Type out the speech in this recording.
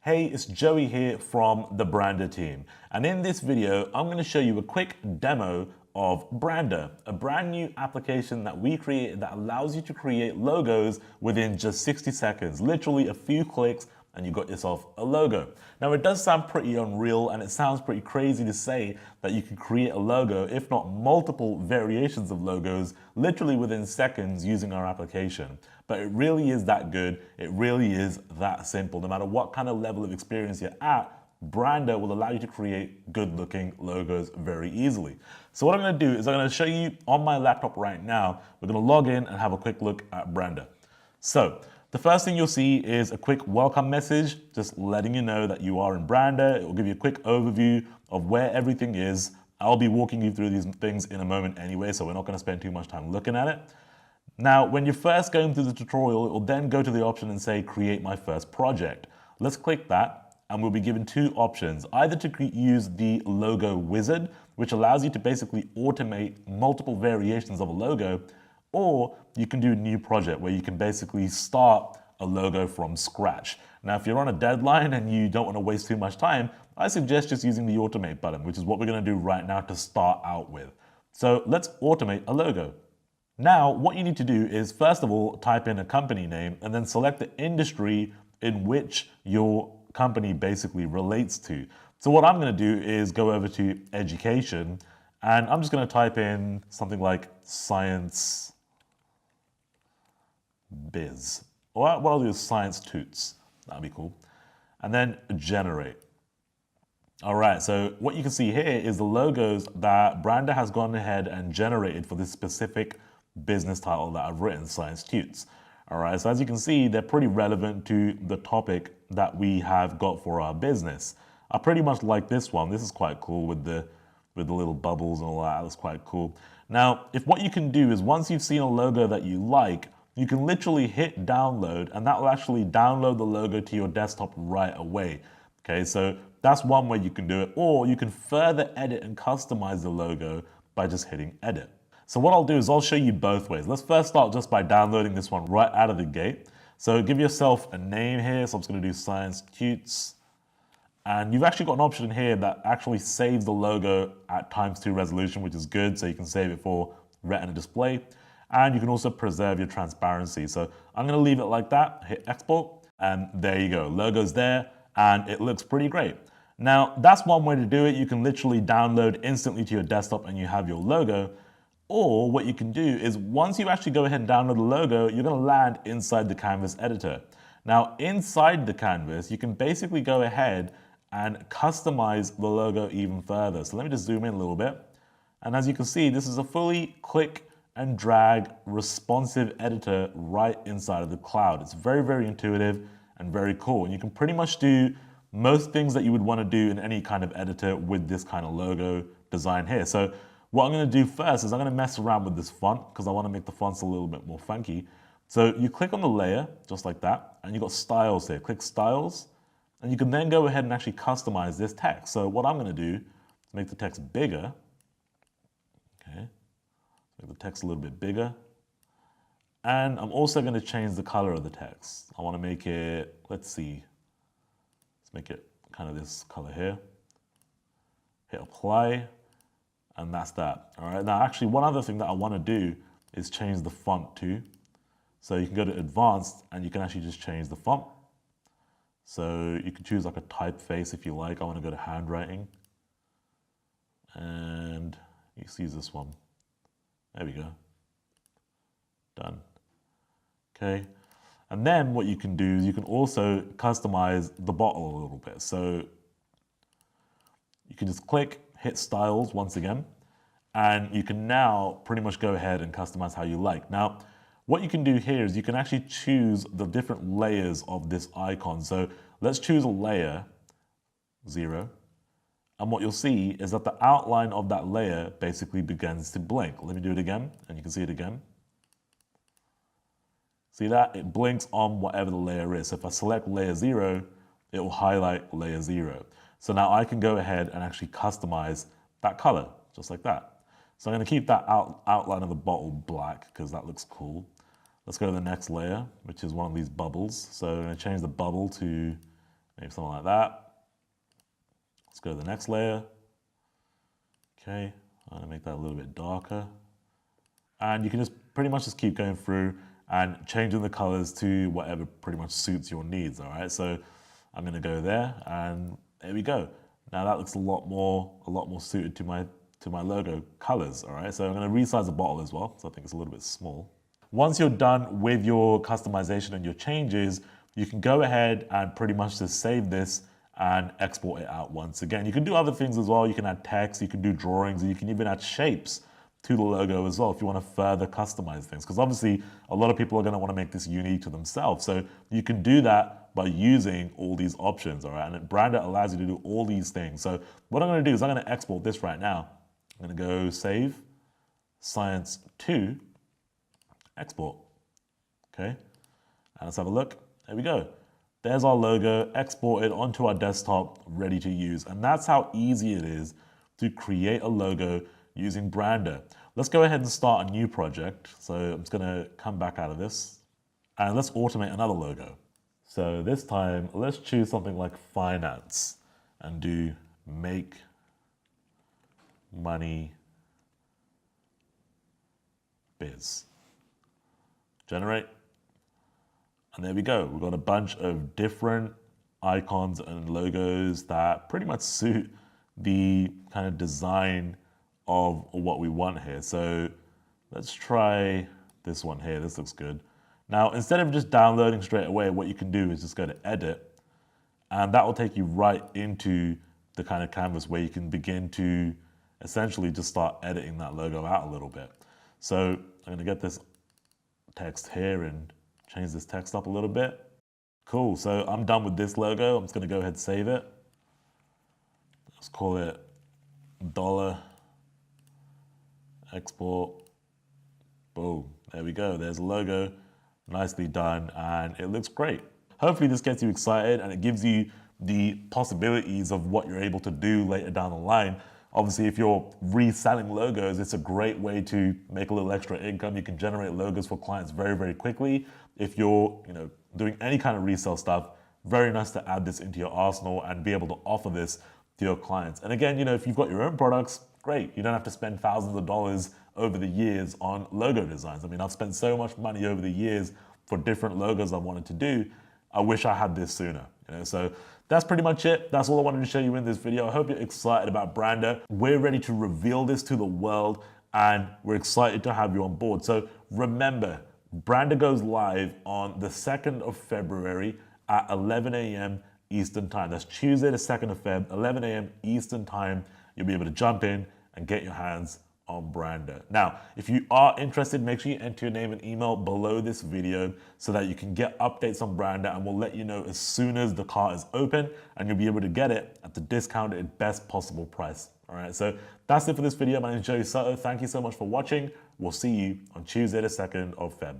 Hey, it's Joey here from the Brandrr team. And in this video, I'm going to show you a quick demo of Brandrr, a brand new application that we created that allows you to create logos within just 60 seconds, literally a few clicks, and you got yourself a logo. Now it does sound pretty unreal and it sounds pretty crazy to say that you can create a logo, if not multiple variations of logos, literally within seconds using our application. But it really is that good. It really is that simple. No matter what kind of level of experience you're at, Brandrr will allow you to create good looking logos very easily. So what I'm going to do is I'm going to show you on my laptop right now. We're going to log in and have a quick look at Brandrr. So the first thing you'll see is a quick welcome message, just letting you know that you are in Brandrr. It will give you a quick overview of where everything is. I'll be walking you through these things in a moment anyway, so we're not going to spend too much time looking at it. Now, when you're first going through the tutorial, it will then go to the option and say, create my first project. Let's click that, and we'll be given two options, either to use the logo wizard, which allows you to basically automate multiple variations of a logo, or you can do a new project where you can basically start a logo from scratch. Now, if you're on a deadline and you don't want to waste too much time, I suggest just using the automate button, which is what we're going to do right now to start out with. So let's automate a logo. Now, what you need to do is, first of all, type in a company name and then select the industry in which your company basically relates to. So what I'm going to do is go over to education, and I'm just going to type in something like science biz. Or what I'll do is science toots. That'd be cool. And then generate. All right, so what you can see here is the logos that Brandrr has gone ahead and generated for this specific business title that I've written, Science Toots. All right, so as you can see, they're pretty relevant to the topic that we have got for our business. I pretty much like this one. This is quite cool with the little bubbles and all that. That's quite cool. Now, if what you can do is once you've seen a logo that you like, you can literally hit download and that will actually download the logo to your desktop right away. Okay, so that's one way you can do it, or you can further edit and customize the logo by just hitting edit. So what I'll do is I'll show you both ways. Let's first start just by downloading this one right out of the gate. So give yourself a name here. So I'm just going to do Science Toots. And you've actually got an option here that actually saves the logo at ×2 resolution, which is good. So you can save it for Retina display. And you can also preserve your transparency. So I'm going to leave it like that, hit export, and there you go. Logo's there, and it looks pretty great. Now, that's one way to do it. You can literally download instantly to your desktop and you have your logo. Or what you can do is once you actually go ahead and download the logo, you're going to land inside the Canvas editor. Now, inside the Canvas, you can basically go ahead and customize the logo even further. So let me just zoom in a little bit. And as you can see, this is a fully click and drag responsive editor right inside of the cloud. It's very, very intuitive and very cool. And you can pretty much do most things that you would want to do in any kind of editor with this kind of logo design here. So what I'm going to do first is I'm going to mess around with this font because I want to make the fonts a little bit more funky. So you click on the layer just like that, and you've got styles here. Click styles, and you can then go ahead and actually customize this text. So what I'm going to do is make the text bigger. Okay. Make the text a little bit bigger. And I'm also going to change the color of the text. I want to make it, let's make it kind of this color here. Hit apply, and that's that. All right, now actually one other thing that I want to do is change the font too. So you can go to advanced and you can actually just change the font. So you can choose like a typeface if you like. I want to go to handwriting. And you can use this one. There we go. Done. Okay. And then what you can do is you can also customize the bottle a little bit. So you can just click, hit styles once again, and you can now pretty much go ahead and customize how you like. Now, what you can do here is you can actually choose the different layers of this icon. So let's choose a layer, 0. And what you'll see is that the outline of that layer basically begins to blink. Let me do it again, and you can see it again. See that? It blinks on whatever the layer is. So if I select layer 0, it will highlight layer 0. So now I can go ahead and actually customize that color, just like that. So I'm going to keep that outline of the bottle black because that looks cool. Let's go to the next layer, which is one of these bubbles. So I'm going to change the bubble to Maybe something like that. Let's go to the next layer. Okay, I'm gonna make that a little bit darker. And you can just pretty much just keep going through and changing the colors to whatever pretty much suits your needs, all right? So I'm gonna go there, and there we go. Now that looks a lot more suited to my logo colors, all right? So I'm gonna resize the bottle as well, so I think it's a little bit small. Once you're done with your customization and your changes, you can go ahead and pretty much just save this and export it out once again. You can do other things as well. You can add text, you can do drawings, and you can even add shapes to the logo as well if you want to further customize things. Because obviously, a lot of people are going to want to make this unique to themselves. So you can do that by using all these options, all right? And Brandrr allows you to do all these things. So what I'm going to do is I'm going to export this right now. I'm going to go Save, Science 2, Export. Okay, and let's have a look. There we go. There's our logo exported onto our desktop, ready to use. And that's how easy it is to create a logo using Brandrr. Let's go ahead and start a new project. So I'm just gonna come back out of this and let's automate another logo. So this time, let's choose something like finance and do make money biz. Generate. And there we go. We've got a bunch of different icons and logos that pretty much suit the kind of design of what we want here. So let's try this one here. This looks good. Now, instead of just downloading straight away, what you can do is just go to edit, and that will take you right into the kind of canvas where you can begin to essentially just start editing that logo out a little bit. So I'm gonna get this text here and change this text up a little bit. Cool, so I'm done with this logo. I'm just gonna go ahead and save it. Let's call it $, export, boom, there we go. There's a logo, nicely done, and it looks great. Hopefully this gets you excited and it gives you the possibilities of what you're able to do later down the line. Obviously, if you're reselling logos, it's a great way to make a little extra income. You can generate logos for clients very, very quickly. If you're doing any kind of resale stuff, very nice to add this into your arsenal and be able to offer this to your clients. And again, if you've got your own products, great. You don't have to spend thousands of dollars over the years on logo designs. I mean, I've spent so much money over the years for different logos I wanted to do. I wish I had this sooner. So that's pretty much it. That's all I wanted to show you in this video. I hope you're excited about Brandrr. We're ready to reveal this to the world and we're excited to have you on board. So remember, Brandrr goes live on the 2nd of February at 11 a.m. Eastern time. That's Tuesday the 2nd of Feb, 11 a.m. Eastern time. You'll be able to jump in and get your hands on Brandrr. Now, if you are interested, make sure you enter your name and email below this video so that you can get updates on Brandrr, and we'll let you know as soon as the cart is open and you'll be able to get it at the discounted best possible price. All right, so that's it for this video. My name is Joey Soto. Thank you so much for watching. We'll see you on Tuesday the 2nd of Feb.